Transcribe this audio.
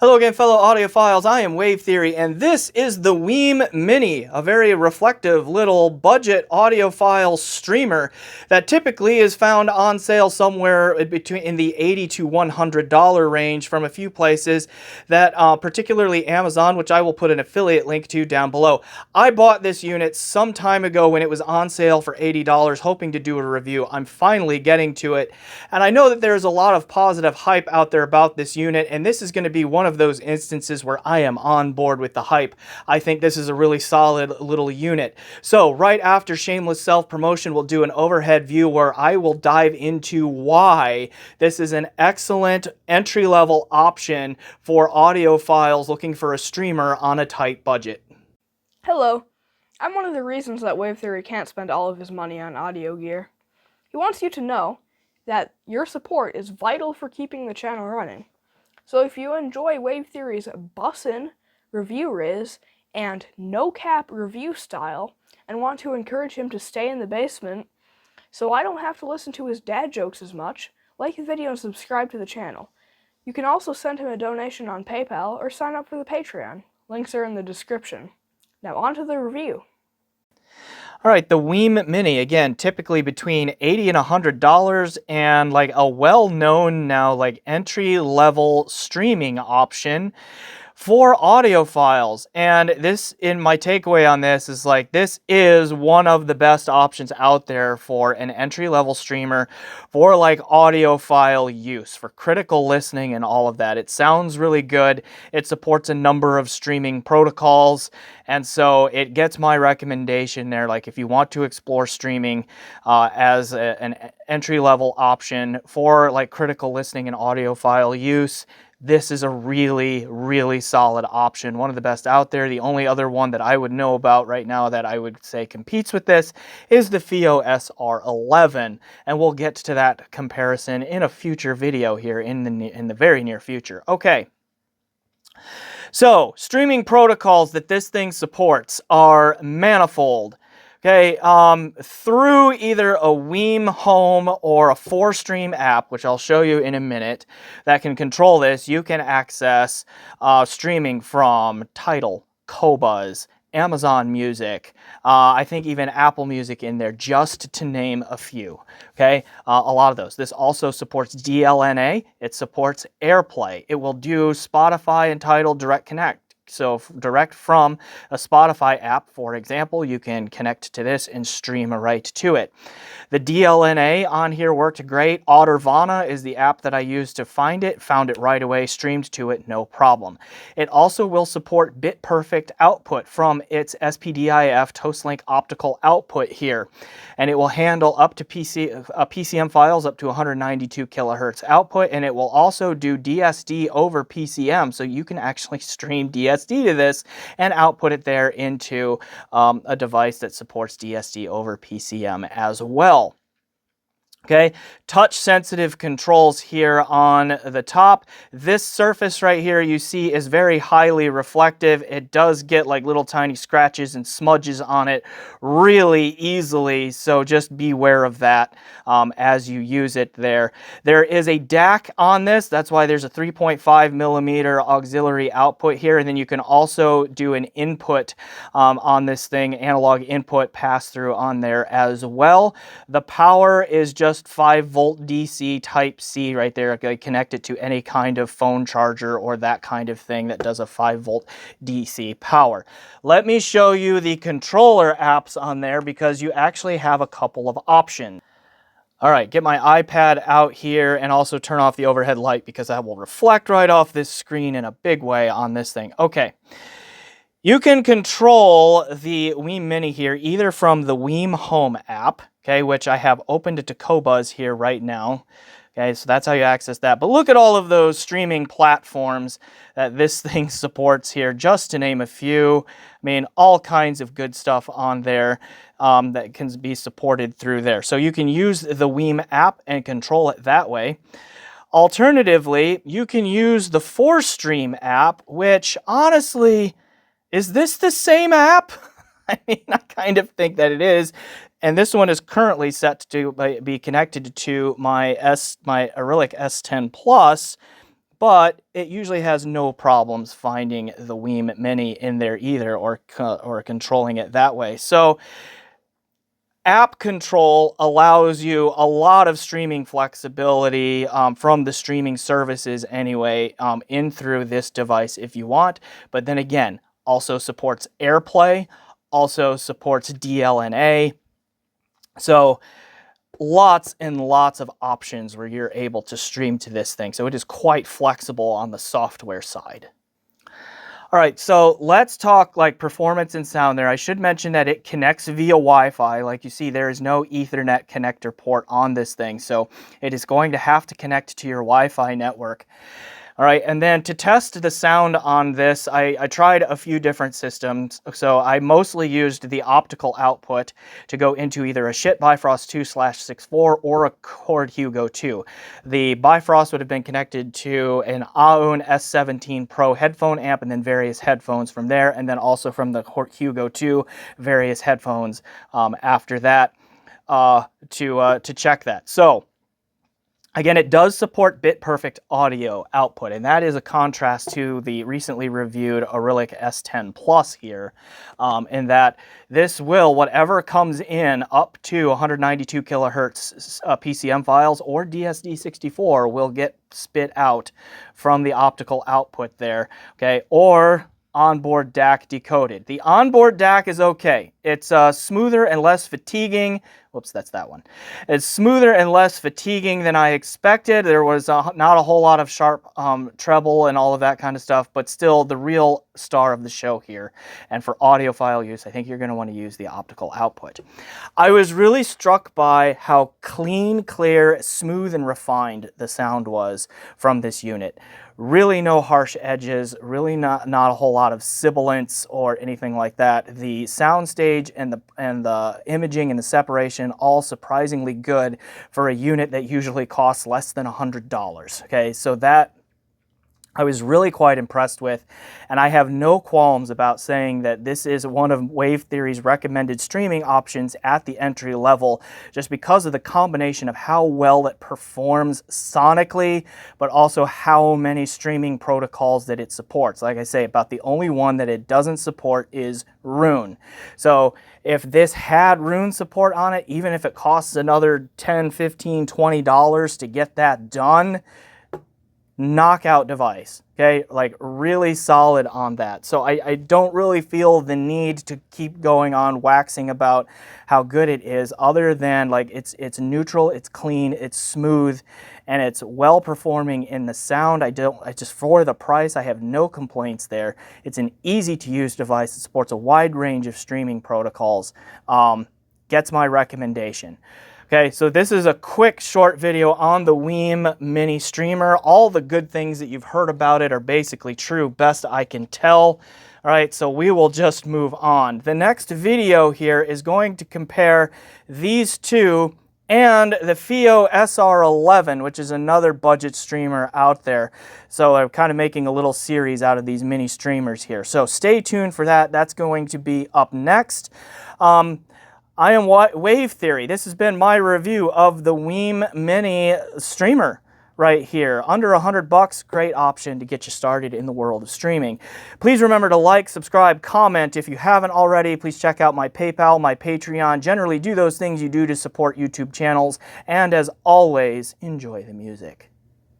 Hello again, fellow audiophiles. I am Wave Theory, and this is the Wiim Mini, a very reflective little budget audiophile streamer that typically is found on sale somewhere in the $80 to $100 range from a few places, that particularly Amazon, which I will put an affiliate link to down below. I bought this unit some time ago when it was on sale for $80, hoping to do a review. I'm finally getting to it, and I know that there's a lot of positive hype out there about this unit, and this is going to be one of those instances where I am on board with the hype. I think this is a really solid little unit. So right after Shameless self-promotion, we'll do an overhead view where I will dive into why this is an excellent entry-level option for audiophiles looking for a streamer on a tight budget. Hello. I'm one of the reasons that Wave Theory can't spend all of his money on audio gear. He wants you to know that your support is vital for keeping the channel running. So if you enjoy Wave Theory's bussin' review riz and no-cap review style and want to encourage him to stay in the basement so I don't have to listen to his dad jokes as much, like the video and subscribe to the channel. You can also send him a donation on PayPal or sign up for the Patreon. Links are in the description. Now on to the review. All right, the Wiim Mini, again, typically between $80 and $100, and like a well-known now like entry-level streaming option for audiophiles. And this, in my takeaway on this, is like this is one of the best options out there for an entry-level streamer for like audiophile use, for critical listening and all of that. It sounds really good. It supports a number of streaming protocols, and so it gets my recommendation there. Like if you want to explore streaming as an entry-level option for like critical listening and audiophile use, this is a really, really solid option. One of the best out there. The only other one that I would know about right now that I would say competes with this is the FIO SR11. And we'll get to that comparison in a future video here in the very near future. Okay. So, streaming protocols that this thing supports are manifold. Okay, through either a Wiim Home or a 4Stream app, which I'll show you in a minute, that can control this, you can access streaming from Tidal, Qobuz, Amazon Music, I think even Apple Music in there, just to name a few. Okay, a lot of those. This also supports DLNA. It supports AirPlay. It will do Spotify and Tidal Direct Connect. So direct from a Spotify app, for example, you can connect to this and stream right to it. The DLNA on here worked great. Audiorvana is the app that I used to find it. Found it right away, streamed to it, no problem. It also will support bit-perfect output from its SPDIF Toastlink optical output here. And it will handle up to PCM files up to 192 kilohertz output, and it will also do DSD over PCM, so you can actually stream DSD to this and output it there into a device that supports DSD over PCM as well. Okay, touch-sensitive controls here on the top. This surface right here you see is very highly reflective. It does get like little tiny scratches and smudges on it really easily, so just beware of that as you use it there. There is a DAC on this. That's why there's a 3.5 millimeter auxiliary output here, and then you can also do an input on this thing, analog input pass-through on there as well. The power is just 5-volt DC Type-C right there. I connect it to any kind of phone charger or that kind of thing that does a 5-volt DC power. Let me show you the controller apps on there because you actually have a couple of options. All right, get my iPad out here and also turn off the overhead light because that will reflect right off this screen in a big way on this thing. Okay. You can control the Wiim Mini here either from the Wiim Home app, okay, which I have opened to Qobuz here right now. Okay, so that's how you access that. But look at all of those streaming platforms that this thing supports here, just to name a few. I mean, all kinds of good stuff on there that can be supported through there. So you can use the Wiim app and control it that way. Alternatively, you can use the 4Stream app, which honestly, is this the same app? I mean, I kind of think that it is. And this one is currently set to be connected to my Auralic S10 Plus, but it usually has no problems finding the Wiim Mini in there either, or controlling it that way. So app control allows you a lot of streaming flexibility from the streaming services anyway, in through this device if you want. But then again, also supports AirPlay, also supports DLNA. So lots and lots of options where you're able to stream to this thing. So it is quite flexible on the software side. All right, so let's talk like performance and sound there. I should mention that it connects via Wi-Fi. Like you see, there is no Ethernet connector port on this thing, so it is going to have to connect to your Wi-Fi network. All right, and then to test the sound on this, I tried a few different systems. So I mostly used the optical output to go into either a Schiit Bifrost 2/64 or a Cord Hugo 2. The Bifrost would have been connected to an Aoun S17 Pro headphone amp, and then various headphones from there, and then also from the Cord Hugo 2, various headphones after that to check that. So again, it does support bit-perfect audio output, and that is a contrast to the recently reviewed Audiophiles S10 Plus here, in that this will, whatever comes in up to 192 kilohertz PCM files or DSD64 will get spit out from the optical output there, okay, or onboard DAC decoded. The onboard DAC is okay. It's smoother and less fatiguing. Whoops, that's that one. It's smoother and less fatiguing than I expected. There was not a whole lot of sharp treble and all of that kind of stuff, but still the real star of the show here. And for audiophile use, I think you're going to want to use the optical output. I was really struck by how clean, clear, smooth, and refined the sound was from this unit. Really no harsh edges, really not a whole lot of sibilance or anything like that. The soundstage and the imaging and the separation all surprisingly good for a unit that usually costs less than $100. Okay, so that I was really quite impressed with, and I have no qualms about saying that this is one of Wave Theory's recommended streaming options at the entry level, just because of the combination of how well it performs sonically, but also how many streaming protocols that it supports. Like I say, about the only one that it doesn't support is Roon. So if this had Roon support on it, even if it costs another $10, $15, $20 to get that done, knockout device, okay? Like really solid on that. So I don't really feel the need to keep going on waxing about how good it is, other than like it's neutral, it's clean, it's smooth, and it's well performing in the sound. I just, for the price, I have no complaints there. It's an easy to use device. It supports a wide range of streaming protocols. Gets my recommendation. Okay, so this is a quick short video on the Wiim Mini Streamer. All the good things that you've heard about it are basically true, best I can tell. All right, so we will just move on. The next video here is going to compare these two and the FiiO SR11, which is another budget streamer out there. So I'm kind of making a little series out of these mini streamers here. So stay tuned for that. That's going to be up next. I am Wave Theory. This has been my review of the Wiim Mini Streamer right here. Under $100, great option to get you started in the world of streaming. Please remember to like, subscribe, comment. If you haven't already, please check out my PayPal, my Patreon. Generally do those things you do to support YouTube channels. And as always, enjoy the music.